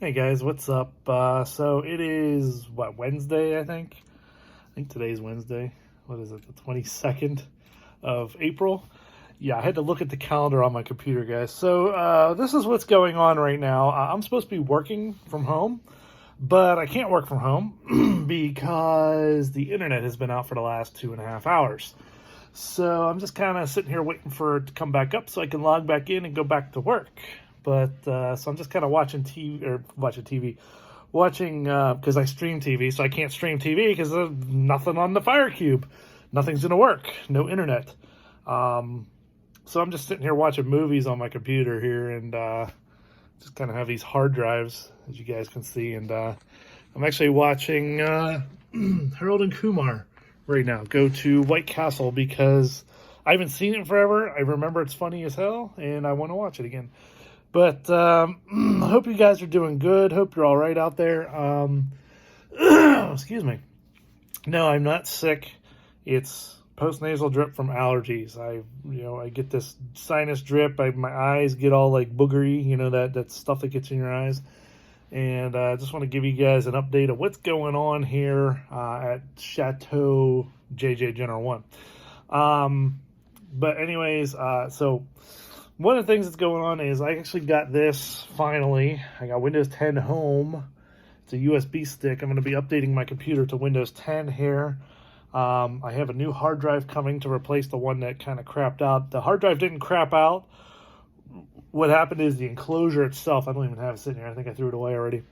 Hey guys, what's up? So it is Wednesday, I think. I think today's Wednesday. What is it? The 22nd of April. Yeah, I had to look at the calendar on my computer, guys. So this is what's going on right now. I'm supposed to be working from home, but I can't work from home because the internet has been out for the last 2.5 hours. So I'm just kind of sitting here waiting for it to come back up so I can log back in and go back to work. But so I'm just kind of watching because I stream TV, so I can't stream TV because there's nothing on the Fire Cube. Nothing's gonna work. No internet. So I'm just sitting here watching movies on my computer here, and just kind of have these hard drives, as you guys can see, and I'm actually watching Harold and Kumar right now go to White Castle because I haven't seen it in forever. I remember it's funny as hell, and I want to watch it again. But I hope you guys are doing good. Hope you're all right out there. Excuse me. No, I'm not sick. It's postnasal drip from allergies. I get this sinus drip. My eyes get all like boogery. You know that stuff that gets in your eyes. And I just want to give you guys an update of what's going on here at Chateau JJ General 1. But anyways, so one of the things that's going on is I actually got this finally. I got Windows 10 Home. It's a USB stick. I'm going to be updating my computer to Windows 10 here. I have a new hard drive coming to replace the one that kind of crapped out. The hard drive didn't crap out. What happened is the enclosure itself, I don't even have it sitting here. I think I threw it away already.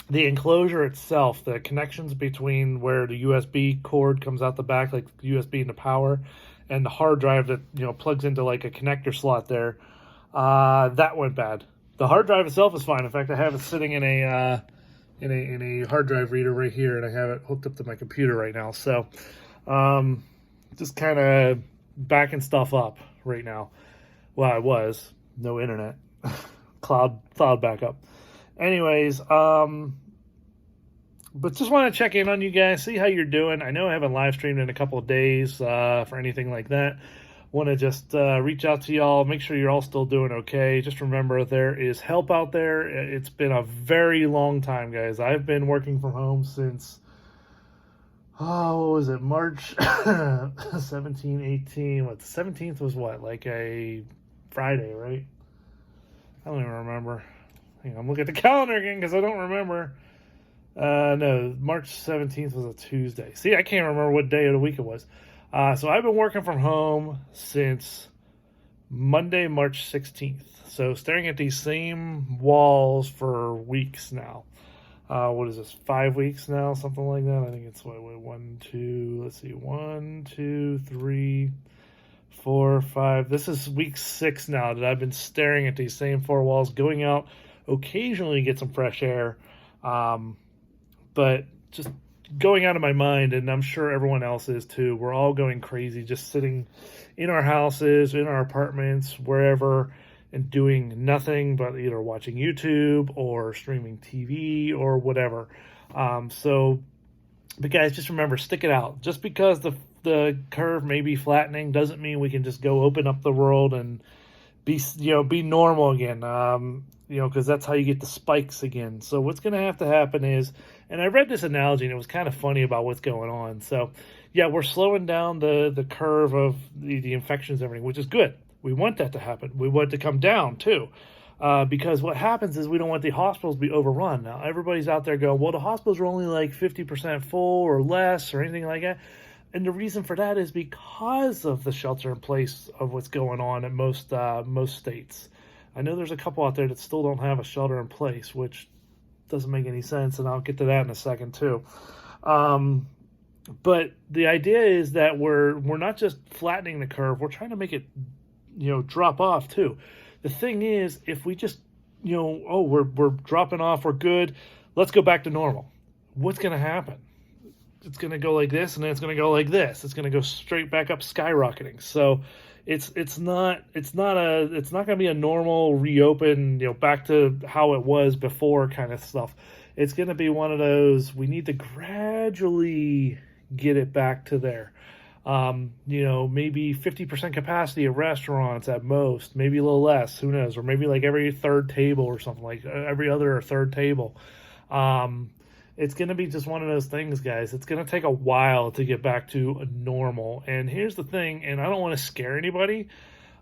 The enclosure itself, the connections between where the USB cord comes out the back, like USB into power, and the hard drive that plugs into like a connector slot there, that went bad. The hard drive itself is fine. In fact, I have it sitting in a hard drive reader right here, and I have it hooked up to my computer right now. So just kind of backing stuff up right now. Well, I was no internet, cloud backup. Anyways, but just want to check in on you guys, see how you're doing. I know I haven't live streamed in a couple of days for anything like that. Want to just reach out to y'all, make sure you're all still doing okay. Just remember there is help out there. It's been a very long time, guys. I've been working from home since, what was it, March 17, 18. What, the 17th was what, like a Friday, right? I don't even remember. I'm looking at the calendar again because I don't remember. No, March 17th was a Tuesday. See, I can't remember what day of the week it was. So I've been working from home since Monday, March 16th. So staring at these same walls for weeks now. What is this, 5 weeks now? Something like that. I think it's one, two, let's see, 1, 2, 3, 4, 5. This is week 6 now that I've been staring at these same 4 walls, going out occasionally get some fresh air, but just going out of my mind, and I'm sure everyone else is too. We're all going crazy, just sitting in our houses, in our apartments, wherever, and doing nothing but either watching YouTube or streaming TV or whatever. But guys, just remember, stick it out. Just because the curve may be flattening doesn't mean we can just go open up the world and be normal again. Because that's how you get the spikes again. So what's going to have to happen is, and I read this analogy and it was kind of funny about what's going on. So yeah, we're slowing down the curve of the infections and everything, which is good. We want that to happen. We want it to come down too. Because what happens is we don't want the hospitals to be overrun. Now everybody's out there going, well, the hospitals are only like 50% full or less or anything like that. And the reason for that is because of the shelter in place of what's going on at most states. I know there's a couple out there that still don't have a shelter in place, which doesn't make any sense, and I'll get to that in a second too. But the idea is that we're not just flattening the curve; we're trying to make it, drop off too. The thing is, if we just, we're dropping off, we're good, let's go back to normal. What's going to happen? It's going to go like this, and then it's going to go like this. It's going to go straight back up, skyrocketing. So it's not going to be a normal reopen, back to how it was before kind of stuff. It's going to be one of those, we need to gradually get it back to there. Maybe 50% capacity of restaurants at most, maybe a little less, who knows, or maybe like every third table or something, like every other or third table. It's going to be just one of those things, guys. It's going to take a while to get back to normal. And here's the thing, and I don't want to scare anybody.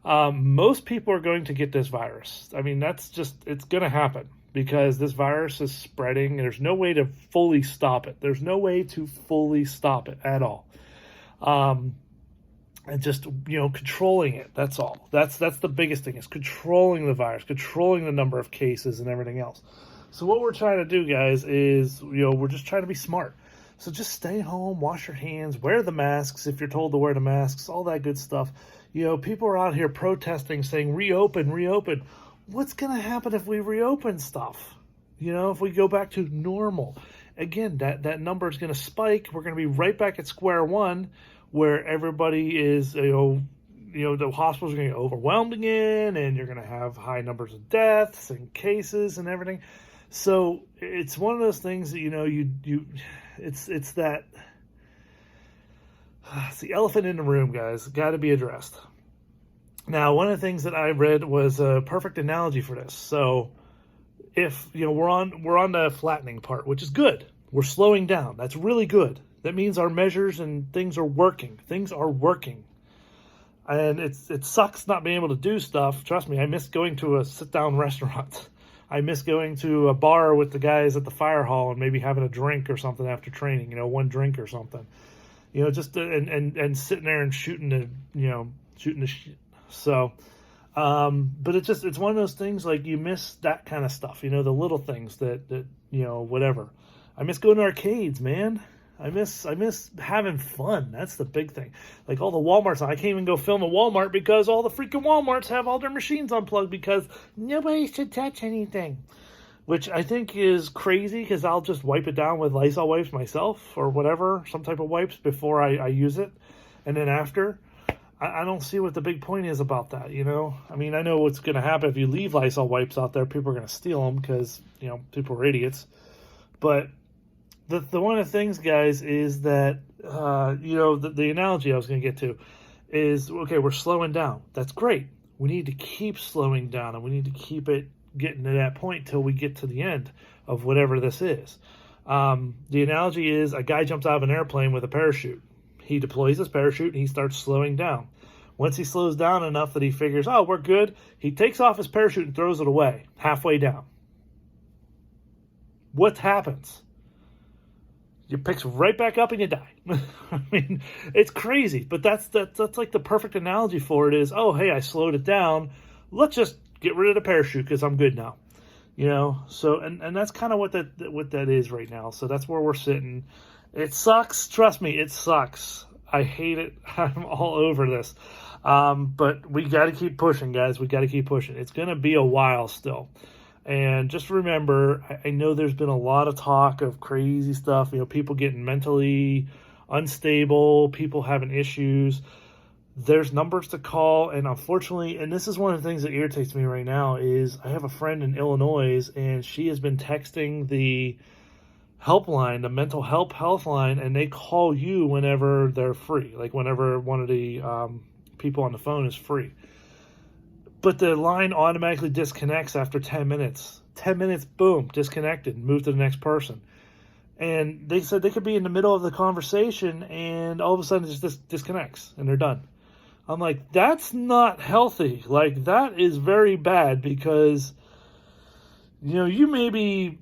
Most people are going to get this virus. I mean, it's going to happen because this virus is spreading. And there's no way to fully stop it. There's no way to fully stop it at all. And just, controlling it. That's all. That's the biggest thing, is controlling the virus, controlling the number of cases and everything else. So what we're trying to do, guys, is, we're just trying to be smart. So just stay home, wash your hands, wear the masks if you're told to wear the masks, all that good stuff. People are out here protesting, saying, reopen, reopen. What's going to happen if we reopen stuff? If we go back to normal? Again, that number is going to spike. We're going to be right back at square one, where everybody is, the hospitals are going to get overwhelmed again, and you're going to have high numbers of deaths and cases and everything. So it's one of those things that, it's that, it's the elephant in the room, guys. Got to be addressed. Now, one of the things that I read was a perfect analogy for this. So if, we're on the flattening part, which is good. We're slowing down. That's really good. That means our measures and things are working. Things are working. And it sucks not being able to do stuff. Trust me, I miss going to a sit-down restaurant. I miss going to a bar with the guys at the fire hall and maybe having a drink or something after training, one drink or something. Just and sitting there and shooting the shit. So, but it's one of those things, like, you miss that kind of stuff, the little things that whatever. I miss going to arcades, man. I miss having fun. That's the big thing. Like all the Walmarts, I can't even go film a Walmart because all the freaking Walmarts have all their machines unplugged because nobody should touch anything. Which I think is crazy, because I'll just wipe it down with Lysol wipes myself or whatever, some type of wipes before I use it. And then after, I don't see what the big point is about that, I mean, I know what's going to happen if you leave Lysol wipes out there. People are going to steal them because, people are idiots. But the one of the things, guys, is that, the analogy I was going to get to is, okay, we're slowing down. That's great. We need to keep slowing down, and we need to keep it getting to that point till we get to the end of whatever this is. The analogy is a guy jumps out of an airplane with a parachute. He deploys his parachute and he starts slowing down. Once he slows down enough that he figures, oh, we're good, he takes off his parachute and throws it away halfway down. What happens? You picks right back up and you die. I mean, it's crazy, but that's like the perfect analogy for it is, oh, hey, I slowed it down. Let's just get rid of the parachute because I'm good now. So, and that's kind of what that is right now. So that's where we're sitting. It sucks. Trust me, it sucks. I hate it. I'm all over this. But we got to keep pushing, guys. We got to keep pushing. It's going to be a while still. And just remember, I know there's been a lot of talk of crazy stuff, people getting mentally unstable, people having issues. There's numbers to call, and unfortunately, and this is one of the things that irritates me right now, is I have a friend in Illinois, and she has been texting the helpline, the mental health line, and they call you whenever they're free, like whenever one of the people on the phone is free. But the line automatically disconnects after 10 minutes. 10 minutes, boom, disconnected, move to the next person. And they said they could be in the middle of the conversation and all of a sudden it just disconnects and they're done. I'm like, that's not healthy. Like, that is very bad because, you may be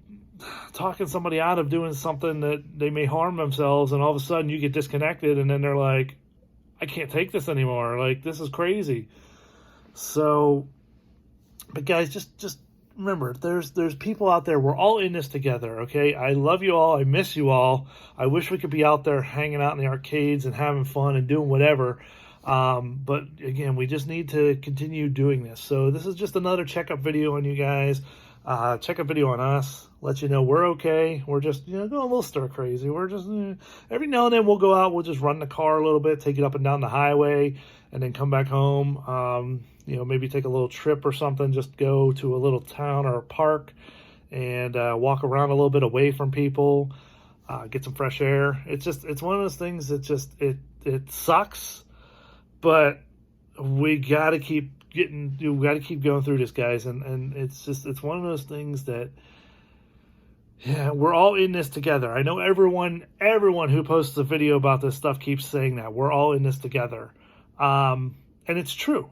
talking somebody out of doing something that they may harm themselves, and all of a sudden you get disconnected and then they're like, I can't take this anymore. Like, this is crazy. So, but guys, just remember, there's people out there. We're all in this together, okay? I love you all. I miss you all. I wish we could be out there hanging out in the arcades and having fun and doing whatever. But again, we just need to continue doing this. So this is just another checkup video on you guys. Checkup video on us. Let you know we're okay. We're just, going a little stir crazy. We're just, every now and then we'll go out. We'll just run the car a little bit, take it up and down the highway, and then come back home. Maybe take a little trip or something, just go to a little town or a park and walk around a little bit away from people, get some fresh air. It's one of those things that it sucks, but we got to keep going through this, guys. And it's one of those things that, yeah, we're all in this together. I know everyone who posts a video about this stuff keeps saying that we're all in this together. And it's true.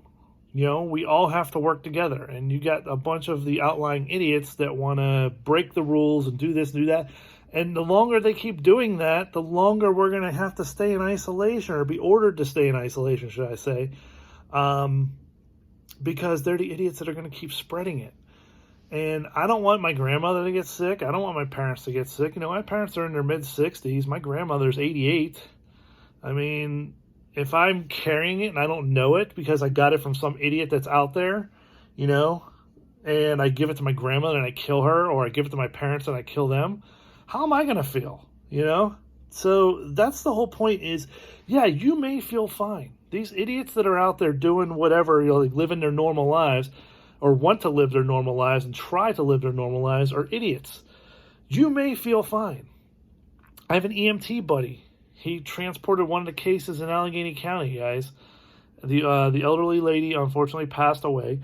We all have to work together, and you got a bunch of the outlying idiots that want to break the rules and do this, do that. And the longer they keep doing that, the longer we're going to have to stay in isolation, or be ordered to stay in isolation, should I say, because they're the idiots that are going to keep spreading it. And I don't want my grandmother to get sick. I don't want my parents to get sick. My parents are in their mid-60s. My grandmother's 88. I mean, if I'm carrying it and I don't know it because I got it from some idiot that's out there, and I give it to my grandmother and I kill her, or I give it to my parents and I kill them, how am I going to feel, So that's the whole point is, yeah, you may feel fine. These idiots that are out there doing whatever, like living their normal lives, or want to live their normal lives and try to live their normal lives, are idiots. You may feel fine. I have an EMT buddy. He transported one of the cases in Allegheny County, guys. The elderly lady unfortunately passed away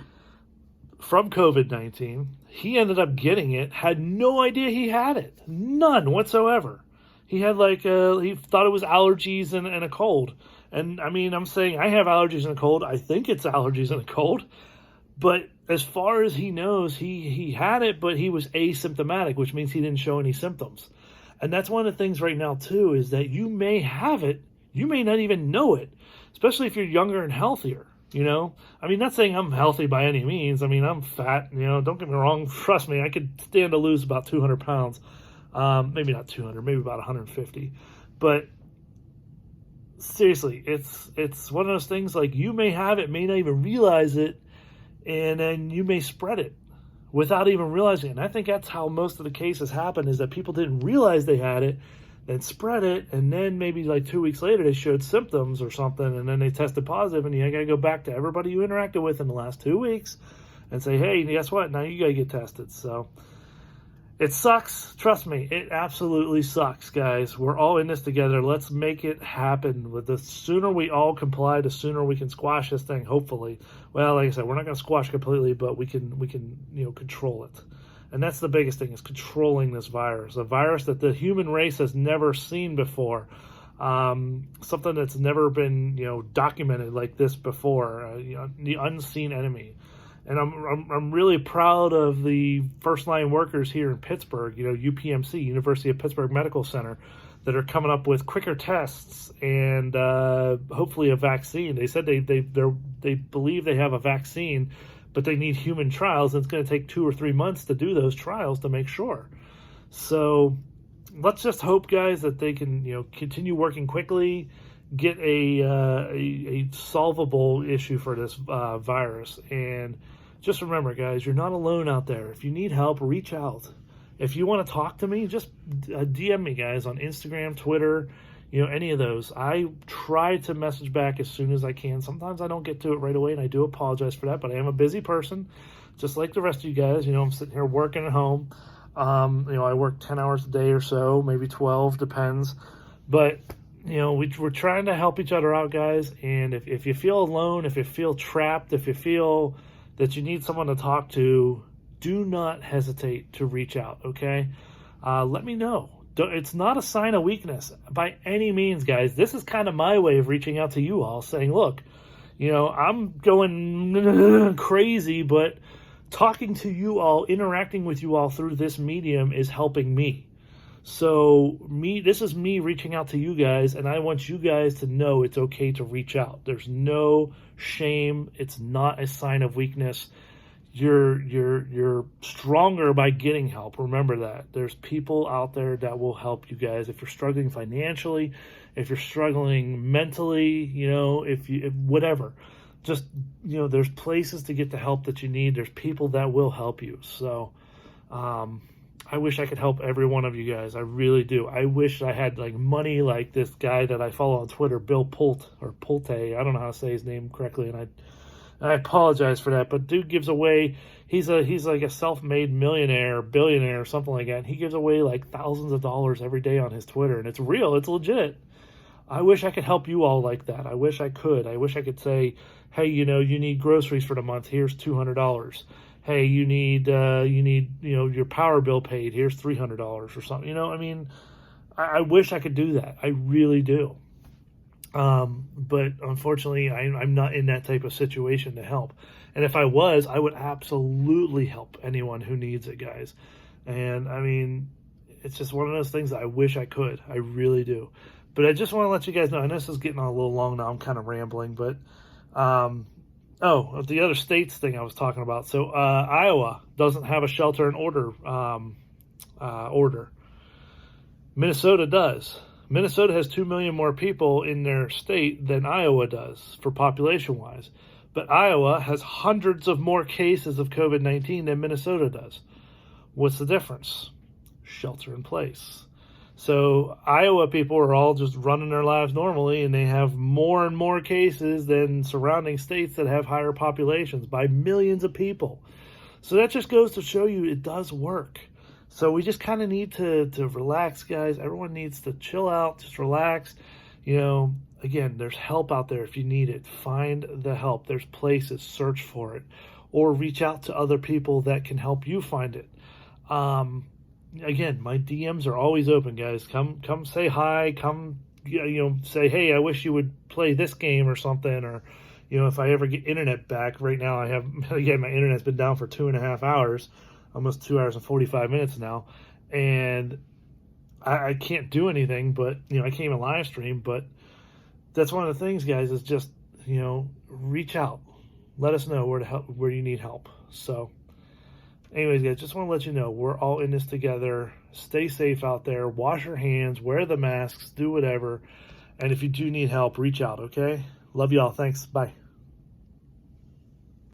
from COVID-19. He ended up getting it, had no idea he had it. None whatsoever. He had he thought it was allergies and a cold. And I mean, I'm saying I have allergies and a cold. I think it's allergies and a cold. But as far as he knows, he had it, but he was asymptomatic, which means he didn't show any symptoms. And that's one of the things right now, too, is that you may have it. You may not even know it, especially if you're younger and healthier, I mean, not saying I'm healthy by any means. I mean, I'm fat, don't get me wrong. Trust me, I could stand to lose about 200 pounds. Maybe not 200, maybe about 150. But seriously, it's one of those things, like, you may have it, may not even realize it, and then you may spread it without even realizing it. And I think that's how most of the cases happen, is that people didn't realize they had it, then spread it, and then maybe 2 weeks later they showed symptoms or something, and then they tested positive, and you got to go back to everybody you interacted with in the last 2 weeks and say, hey, guess what? Now you got to get tested. So it sucks. Trust me, it absolutely sucks, guys. We're all in this together. Let's make it happen. The sooner we all comply, the sooner we can squash this thing, hopefully. Well, like I said, we're not going to squash completely, but we can control it. And that's the biggest thing, is controlling this virus. A virus that the human race has never seen before. Something that's never been, documented like this before. The unseen enemy. And I'm really proud of the first line workers here in Pittsburgh, UPMC, University of Pittsburgh Medical Center, that are coming up with quicker tests and hopefully a vaccine. They said they believe they have a vaccine, but they need human trials, and it's going to take 2 or 3 months to do those trials to make sure. So let's just hope, guys, that they can continue working quickly, get a solvable issue for this virus. And just remember, guys, you're not alone out there. If you need help, reach out. If you want to talk to me, just DM me, guys, on Instagram, Twitter, any of those. I try to message back as soon as I can. Sometimes I don't get to it right away, and I do apologize for that, but I am a busy person, just like the rest of you guys. I'm sitting here working at home. I work 10 hours a day or so, maybe 12, depends. But, we're trying to help each other out, guys. And if you feel alone, if you feel trapped, if you feel that you need someone to talk to, do not hesitate to reach out, okay? Let me know. It's not a sign of weakness by any means, guys. This is kind of my way of reaching out to you all, saying, look, I'm going crazy, but talking to you all, interacting with you all through this medium is helping me. So this is me reaching out to you guys, and I want you guys to know it's okay to reach out. There's no shame. It's not a sign of weakness. You're stronger by getting help. Remember that. There's people out there that will help you guys. If you're struggling financially, if you're struggling mentally, if whatever, just, there's places to get the help that you need. There's people that will help you. So, I wish I could help every one of you guys. I really do. I wish I had money like this guy that I follow on Twitter, Bill Pulte. I don't know how to say his name correctly, and I apologize for that. But dude gives away. He's like a self-made millionaire, billionaire, something like that. And he gives away thousands of dollars every day on his Twitter, and it's real. It's legit. I wish I could help you all like that. I wish I could. I wish I could say, hey, you need groceries for the month. Here's $200. Hey, you need, your power bill paid. Here's $300 or something. I mean, I wish I could do that. I really do. But unfortunately, I'm not in that type of situation to help. And if I was, I would absolutely help anyone who needs it, guys. And I mean, it's just one of those things that I wish I could. I really do. But I just want to let you guys know, I know this is getting a little long now. I'm kind of rambling, but the other states thing I was talking about. So Iowa doesn't have a shelter in order order. Minnesota does. Minnesota has 2 million more people in their state than Iowa does for population-wise. But Iowa has hundreds of more cases of COVID-19 than Minnesota does. What's the difference? Shelter in place. So Iowa people are all just running their lives normally, and they have more and more cases than surrounding states that have higher populations by millions of people. So that just goes to show you it does work. So we just kind of need to relax, guys. Everyone needs to chill out, just relax. Again, there's help out there if you need it. Find the help. There's places, search for it. Or reach out to other people that can help you find it. Again, my DMs are always open, guys. Come say hi. Come, say, hey, I wish you would play this game or something. Or, if I ever get internet back. Right now I have, again, my internet's been down for 2.5 hours. Almost 2 hours and 45 minutes now, and I can't do anything, but I can't even live stream. But that's one of the things, guys, is just reach out, let us know where you need help. So anyways, guys, just want to let you know we're all in this together. Stay safe out there, wash your hands, wear the masks, do whatever, and if you do need help, reach out. Okay, love y'all. Thanks. Bye.